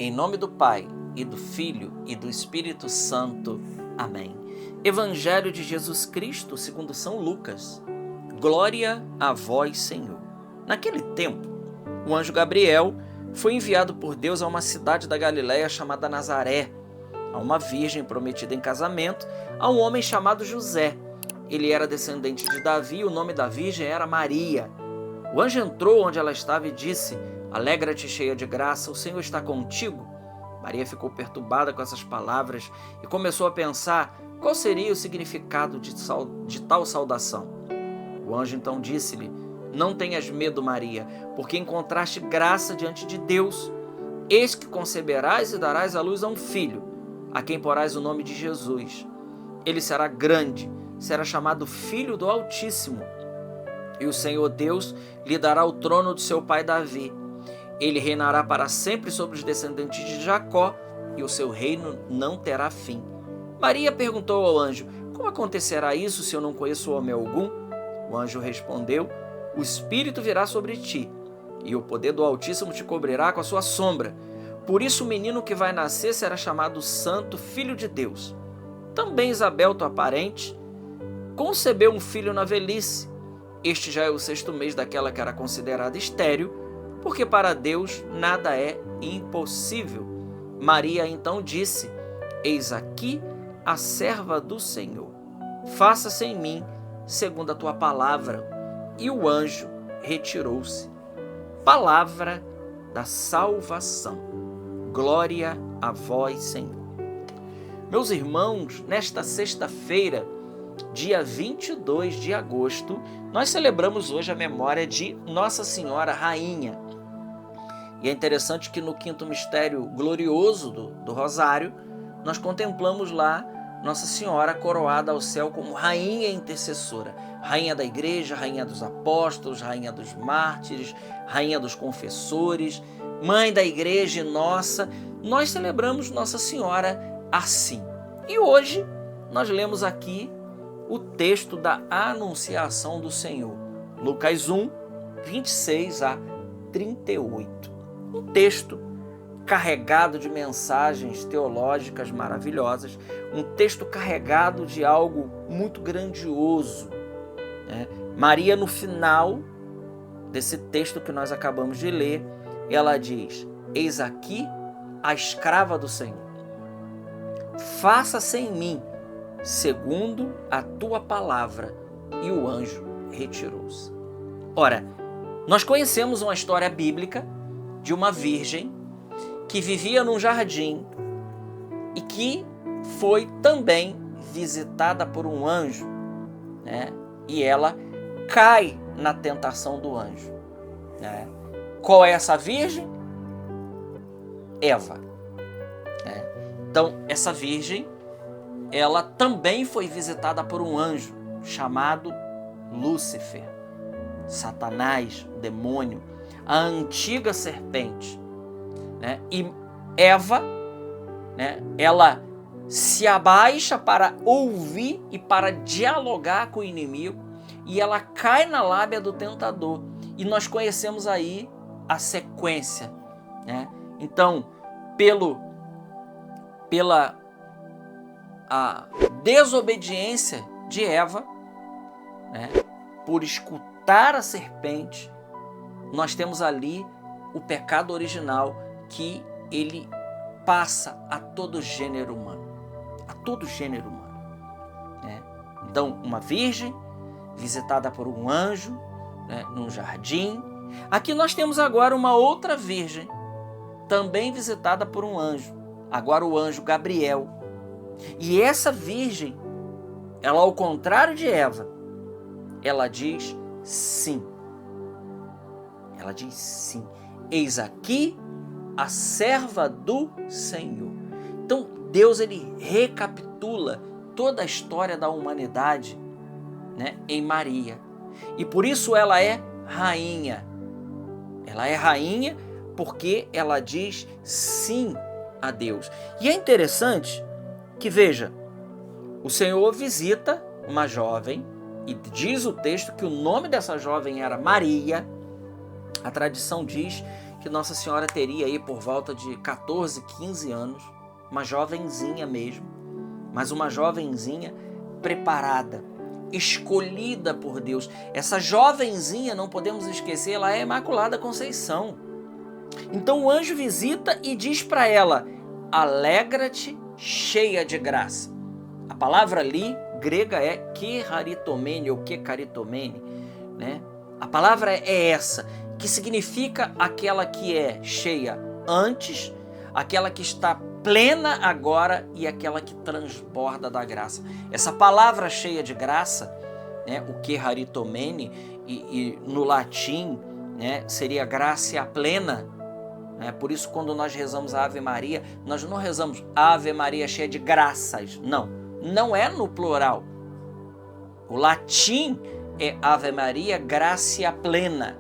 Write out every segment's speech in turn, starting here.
Em nome do Pai, e do Filho, e do Espírito Santo. Amém. Evangelho de Jesus Cristo, segundo São Lucas. Glória a vós, Senhor. Naquele tempo, o anjo Gabriel foi enviado por Deus a uma cidade da Galiléia chamada Nazaré, a uma virgem prometida em casamento a um homem chamado José. Ele era descendente de Davi e o nome da virgem era Maria. O anjo entrou onde ela estava e disse: Alegra-te, cheia de graça, o Senhor está contigo. Maria ficou perturbada com essas palavras e começou a pensar qual seria o significado de tal saudação. O anjo então disse-lhe: Não tenhas medo, Maria, porque encontraste graça diante de Deus. Eis que conceberás e darás à luz a um filho, a quem porás o nome de Jesus. Ele será grande, será chamado Filho do Altíssimo. E o Senhor Deus lhe dará o trono de seu pai Davi. Ele reinará para sempre sobre os descendentes de Jacó, e o seu reino não terá fim. Maria perguntou ao anjo: Como acontecerá isso se eu não conheço homem algum? O anjo respondeu: O Espírito virá sobre ti, e o poder do Altíssimo te cobrirá com a sua sombra. Por isso o menino que vai nascer será chamado Santo, Filho de Deus. Também Isabel, tua parente, concebeu um filho na velhice. Este já é o 6º mês daquela que era considerada estéril, porque para Deus nada é impossível. Maria então disse: Eis aqui a serva do Senhor. Faça-se em mim segundo a tua palavra. E o anjo retirou-se. Palavra da salvação. Glória a vós, Senhor. Meus irmãos, nesta sexta-feira, dia 22 de agosto, nós celebramos hoje a memória de Nossa Senhora Rainha. E é interessante que no 5º mistério glorioso do Rosário, nós contemplamos lá Nossa Senhora coroada ao céu como Rainha Intercessora, Rainha da Igreja, Rainha dos Apóstolos, Rainha dos Mártires, Rainha dos Confessores, Mãe da Igreja nossa. Nós celebramos Nossa Senhora assim. E hoje nós lemos aqui o texto da Anunciação do Senhor, Lucas 1, 26 a 38. Um texto carregado de mensagens teológicas maravilhosas, um texto carregado de algo muito grandioso, né? Maria, no final desse texto que nós acabamos de ler, ela diz: Eis aqui a escrava do Senhor. Faça-se em mim segundo a tua palavra. E o anjo retirou-se. Ora, nós conhecemos uma história bíblica de uma virgem que vivia num jardim e que foi também visitada por um anjo, né? E ela cai na tentação do anjo, né? Qual é essa virgem? Eva, né? Então, essa virgem, ela também foi visitada por um anjo chamado Lúcifer, Satanás, o demônio, a antiga serpente, né? E Eva, né, ela se abaixa para ouvir e para dialogar com o inimigo, e ela cai na lábia do tentador. E nós conhecemos aí a sequência, né? Então, pela a desobediência de Eva, né, por escutar a serpente, nós temos ali o pecado original que ele passa a todo gênero humano, né? Então, uma virgem visitada por um anjo, né, num jardim. Aqui nós temos agora uma outra virgem, também visitada por um anjo, agora o anjo Gabriel. E essa virgem, ela, ao contrário de Eva, ela diz sim. Ela diz sim. Eis aqui a serva do Senhor. Então, Deus, ele recapitula toda a história da humanidade, né, em Maria. E por isso ela é rainha. Ela é rainha porque ela diz sim a Deus. E é interessante que, veja, o Senhor visita uma jovem e diz o texto que o nome dessa jovem era Maria. A tradição diz que Nossa Senhora teria aí por volta de 14, 15 anos, uma jovenzinha mesmo, mas uma jovenzinha preparada, escolhida por Deus. Essa jovenzinha, não podemos esquecer, ela é a Imaculada Conceição. Então o anjo visita e diz para ela: alegra-te, cheia de graça. A palavra ali, grega, é kecharitomene ou kecharitomene, né? A palavra é essa, que significa aquela que é cheia antes, aquela que está plena agora e aquela que transborda da graça. Essa palavra cheia de graça, né, o kecharitomene, e no latim, né, seria gracia plena. Por isso, quando nós rezamos a Ave Maria, nós não rezamos Ave Maria cheia de graças. Não é no plural. O latim é Ave Maria gracia plena,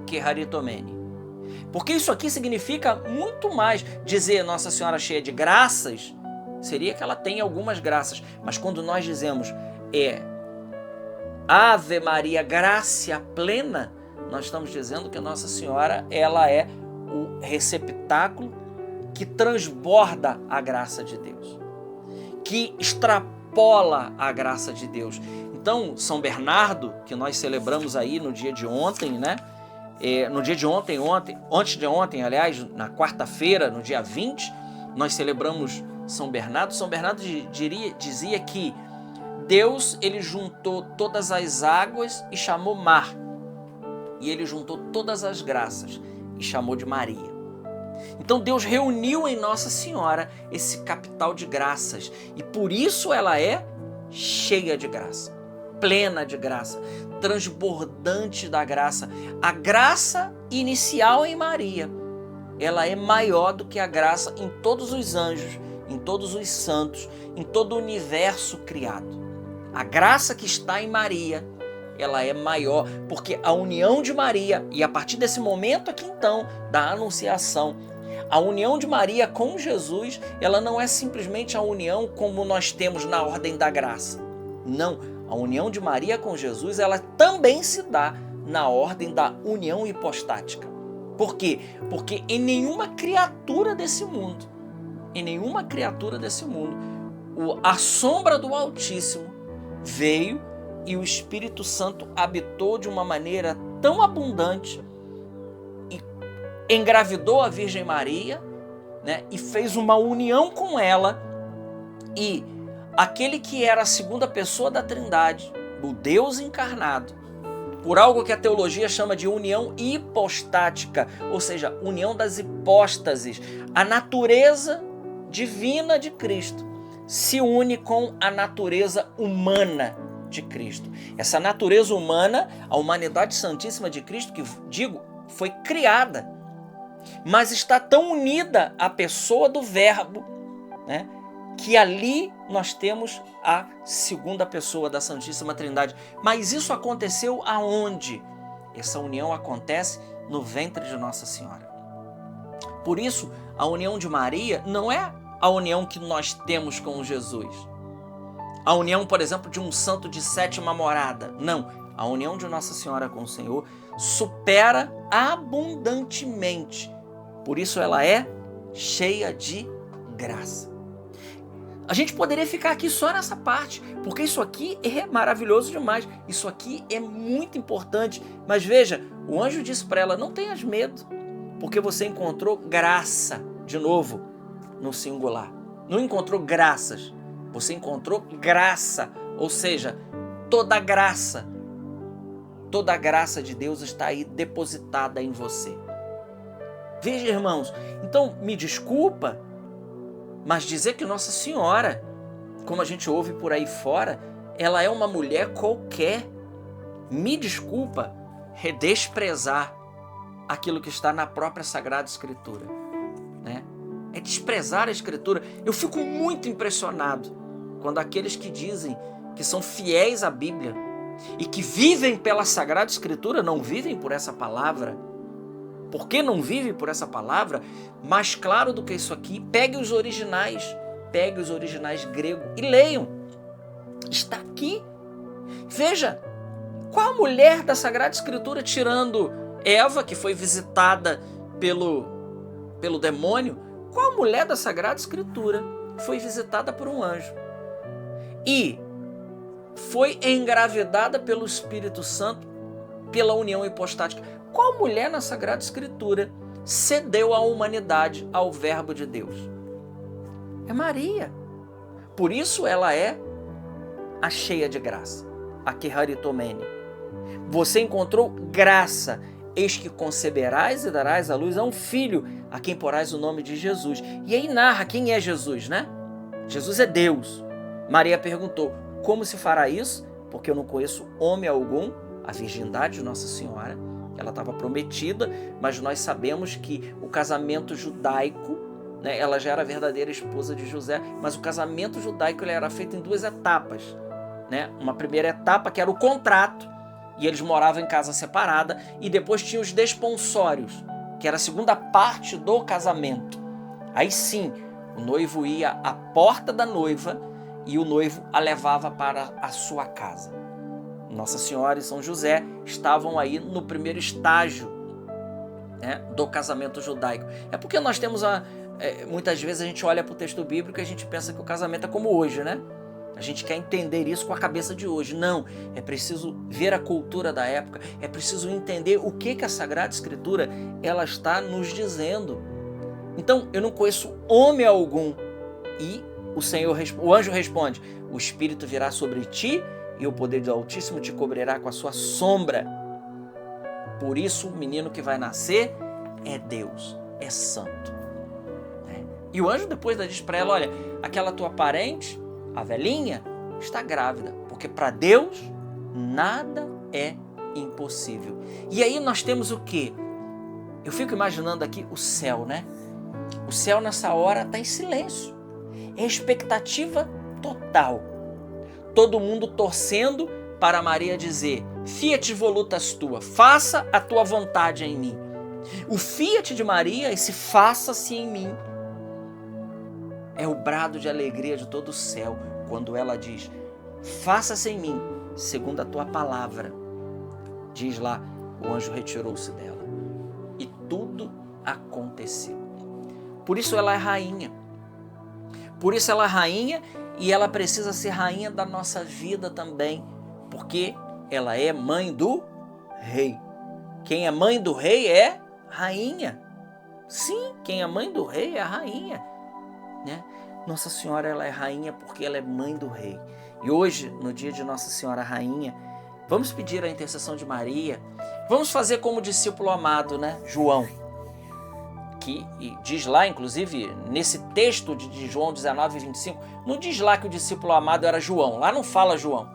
kecharitomene. Porque isso aqui significa muito mais. Dizer Nossa Senhora cheia de graças seria que ela tem algumas graças. Mas quando nós dizemos Ave Maria gracia plena, nós estamos dizendo que Nossa Senhora, ela é o receptáculo que transborda a graça de Deus, que extrapola a graça de Deus. Então, São Bernardo, que nós celebramos aí no dia de ontem, né? No dia de antes de ontem, aliás, na quarta-feira, no dia 20, nós celebramos São Bernardo. São Bernardo dizia que Deus, ele juntou todas as águas e chamou mar. E ele juntou todas as graças e chamou de Maria. Então Deus reuniu em Nossa Senhora esse capital de graças. E por isso ela é cheia de graça, plena de graça, transbordante da graça. A graça inicial em Maria, ela é maior do que a graça em todos os anjos, em todos os santos, em todo o universo criado. A graça que está em Maria, ela é maior, porque a união de Maria, e a partir desse momento aqui então, da Anunciação, a união de Maria com Jesus, ela não é simplesmente a união como nós temos na ordem da graça. Não, a união de Maria com Jesus, ela também se dá na ordem da união hipostática. Por quê? Porque em nenhuma criatura desse mundo, a sombra do Altíssimo veio e o Espírito Santo habitou de uma maneira tão abundante e engravidou a Virgem Maria, né, e fez uma união com ela, e aquele que era a segunda pessoa da Trindade, o Deus encarnado, por algo que a teologia chama de união hipostática, ou seja, união das hipóstases, a natureza divina de Cristo se une com a natureza humana de Cristo. Essa natureza humana, a humanidade santíssima de Cristo, que digo, foi criada, mas está tão unida à pessoa do Verbo, né, que ali nós temos a segunda pessoa da Santíssima Trindade. Mas isso aconteceu aonde? Essa união acontece no ventre de Nossa Senhora. Por isso, a união de Maria não é a união que nós temos com Jesus. A união, por exemplo, de um santo de sétima morada. Não. A união de Nossa Senhora com o Senhor supera abundantemente. Por isso ela é cheia de graça. A gente poderia ficar aqui só nessa parte, porque isso aqui é maravilhoso demais. Isso aqui é muito importante. Mas veja, o anjo disse para ela: não tenhas medo, porque você encontrou graça, de novo, no singular. Não encontrou graças. Você encontrou graça, ou seja, toda a graça de Deus está aí depositada em você. Veja, irmãos, então me desculpa, mas dizer que Nossa Senhora, como a gente ouve por aí fora, ela é uma mulher qualquer, me desculpa, é desprezar aquilo que está na própria Sagrada Escritura, né? É desprezar a Escritura. Eu fico muito impressionado quando aqueles que dizem que são fiéis à Bíblia e que vivem pela Sagrada Escritura não vivem por essa palavra. Por que não vivem por essa palavra? Mais claro do que isso aqui, pegue os originais grego e leiam. Está aqui. Veja, qual a mulher da Sagrada Escritura, tirando Eva, que foi visitada pelo demônio, qual mulher da Sagrada Escritura foi visitada por um anjo e foi engravidada pelo Espírito Santo pela união hipostática? Qual mulher na Sagrada Escritura cedeu à humanidade, ao Verbo de Deus? É Maria. Por isso ela é a cheia de graça, a Keharitomene. Você encontrou graça. Eis que conceberás e darás à luz a um filho, a quem porás o nome de Jesus. E aí narra quem é Jesus, né? Jesus é Deus. Maria perguntou, como se fará isso? Porque eu não conheço homem algum. A virgindade de Nossa Senhora, ela estava prometida, mas nós sabemos que o casamento judaico, né, ela já era a verdadeira esposa de José, mas o casamento judaico ele era feito em 2 etapas. Né? Uma primeira etapa que era o contrato, e eles moravam em casa separada, e depois tinha os desponsórios, que era a segunda parte do casamento. Aí sim, o noivo ia à porta da noiva e o noivo a levava para a sua casa. Nossa Senhora e São José estavam aí no primeiro estágio, né, do casamento judaico. É porque nós temos, muitas vezes a gente olha para o texto bíblico e a gente pensa que o casamento é como hoje, né? A gente quer entender isso com a cabeça de hoje. Não, é preciso ver a cultura da época, é preciso entender o que a Sagrada Escritura ela está nos dizendo. Então, eu não conheço homem algum. E o anjo responde, o Espírito virá sobre ti e o poder do Altíssimo te cobrirá com a sua sombra. Por isso, o menino que vai nascer é Deus, é santo. E o anjo depois diz para ela, olha, aquela tua parente, a velhinha, está grávida, porque para Deus nada é impossível. E aí nós temos o quê? Eu fico imaginando aqui o céu, né? O céu nessa hora está em silêncio. É expectativa total. Todo mundo torcendo para Maria dizer, fiat volutas tua, faça a tua vontade em mim. O fiat de Maria, esse faça-se em mim, é o brado de alegria de todo o céu, quando ela diz, faça-se em mim, segundo a tua palavra. Diz lá, o anjo retirou-se dela. E tudo aconteceu. Por isso ela é rainha. Por isso ela é rainha e ela precisa ser rainha da nossa vida também. Porque ela é mãe do rei. Quem é mãe do rei é rainha. Sim, quem é mãe do rei é a rainha. Né? Nossa Senhora ela é rainha porque ela é mãe do rei. E hoje, no dia de Nossa Senhora Rainha, vamos pedir a intercessão de Maria. Vamos fazer como o discípulo amado, né? João, que diz lá, inclusive, nesse texto de João 19:25, não diz lá que o discípulo amado era João. Lá não fala João,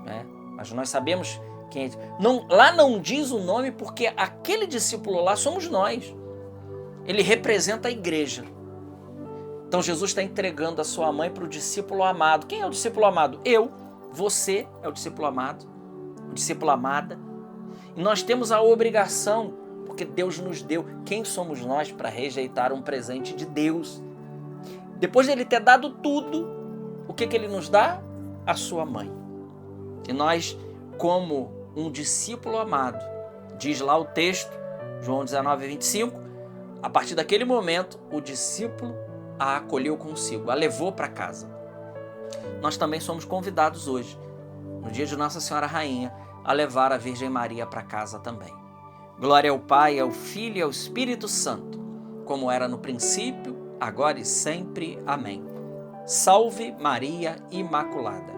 né? Mas nós sabemos quem é. Não, lá não diz o nome porque aquele discípulo lá somos nós. Ele representa a igreja. Então Jesus está entregando a sua mãe para o discípulo amado. Quem é o discípulo amado? Eu. Você é o discípulo amado, o discípulo amada. E nós temos a obrigação, porque Deus nos deu. Quem somos nós para rejeitar um presente de Deus? Depois de Ele ter dado tudo, o que Ele nos dá? A sua mãe. E nós, como um discípulo amado, diz lá o texto, João 19:25, a partir daquele momento, o discípulo a acolheu consigo, a levou para casa. Nós também somos convidados hoje, no dia de Nossa Senhora Rainha, a levar a Virgem Maria para casa também. Glória ao Pai, ao Filho e ao Espírito Santo, como era no princípio, agora e sempre. Amém. Salve Maria Imaculada.